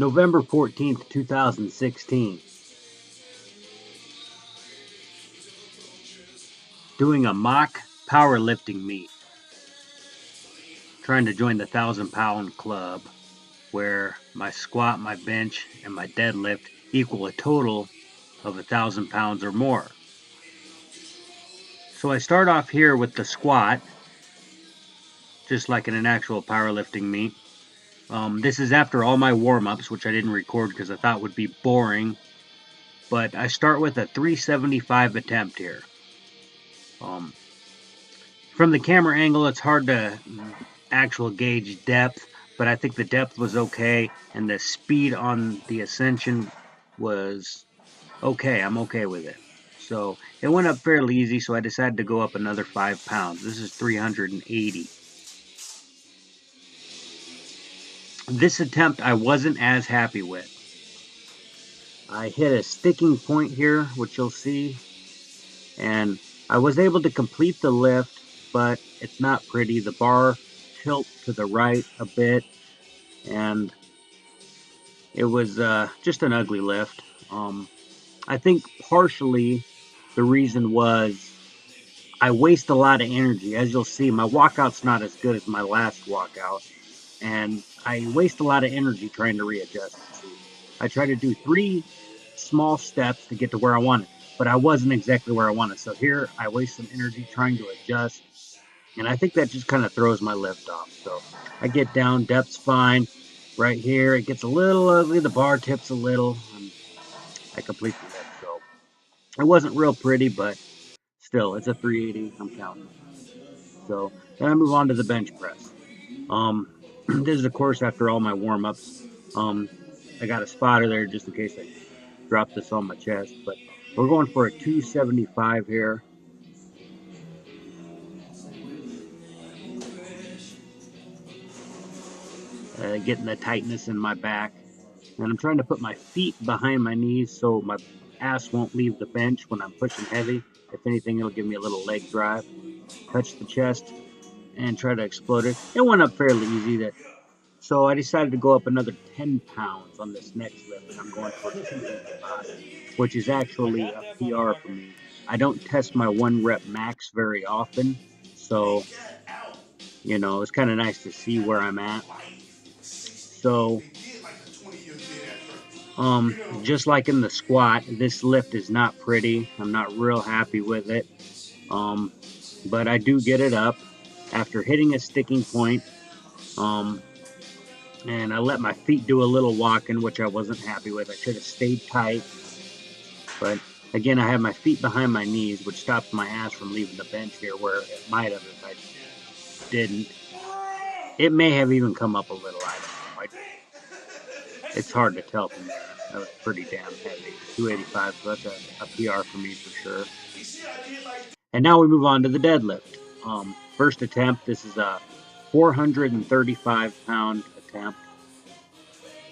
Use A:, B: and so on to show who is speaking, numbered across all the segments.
A: November 14th, 2016. Doing a mock powerlifting meet. Trying to join the 1,000-pound club, where my squat, my bench, and my deadlift equal a total of 1,000 pounds or more. So I start off here with the squat, just like in an actual powerlifting meet. This is after all my warm-ups, which I didn't record because I thought would be boring. But I start with a 375 attempt here. From the camera angle, it's hard to actual gauge depth, but I think the depth was okay, and the speed on the ascension was okay. I'm okay with it. So it went up fairly easy, so I decided to go up another 5 pounds. This is 380. This attempt I wasn't as happy with. I hit a sticking point here, which you'll see, and I was able to complete the lift, but it's not pretty. The bar tilts to the right a bit, and it was just an ugly lift. I think partially the reason was I waste a lot of energy. As you'll see, my walkout's not as good as my last walkout, and I waste a lot of energy trying to readjust. I try to do 3 small steps to get to where I wanted, but I wasn't exactly where I wanted. So here I waste some energy trying to adjust, and I think that just kind of throws my lift off. So I get down, depth's fine. Right here, it gets a little ugly. The bar tips a little, and I complete the lift. So it wasn't real pretty, but still, it's a 380. I'm counting. So then I move on to the bench press. This is, of course, after all my warm-ups. I got a spotter there just in case I drop this on my chest, but we're going for a 275 here. Getting the tightness in my back, and I'm trying to put my feet behind my knees so my ass won't leave the bench when I'm pushing heavy. If anything, it'll give me a little leg drive. Touch the chest and try to explode it. It went up fairly easy. So I decided to go up another 10 pounds on this next lift, and I'm going for 285, which is actually a PR for me. I don't test my 1 rep max very often, so it's kind of nice to see where I'm at. So just like in the squat, this lift is not pretty. I'm not real happy with it, but I do get it up after hitting a sticking point. And I let my feet do a little walking, which I wasn't happy with. I should have stayed tight, but again, I have my feet behind my knees, which stops my ass from leaving the bench here, where it might have if I didn't. It may have even come up a little, I don't know. It's hard to tell from there. That was pretty damn heavy. 285, so that's a PR for me for sure. And now we move on to the deadlift. First attempt, this is a 435-pound attempt.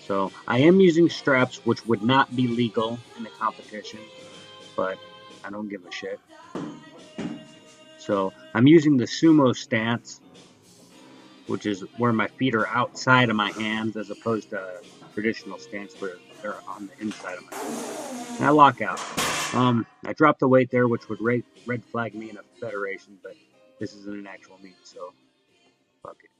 A: So I am using straps, which would not be legal in a competition, but I don't give a shit. So I'm using the sumo stance, which is where my feet are outside of my hands, as opposed to a traditional stance where they're on the inside of my hands. And I lock out. I drop the weight there, which would red flag me in a federation, but this isn't an actual meet, so fuck it.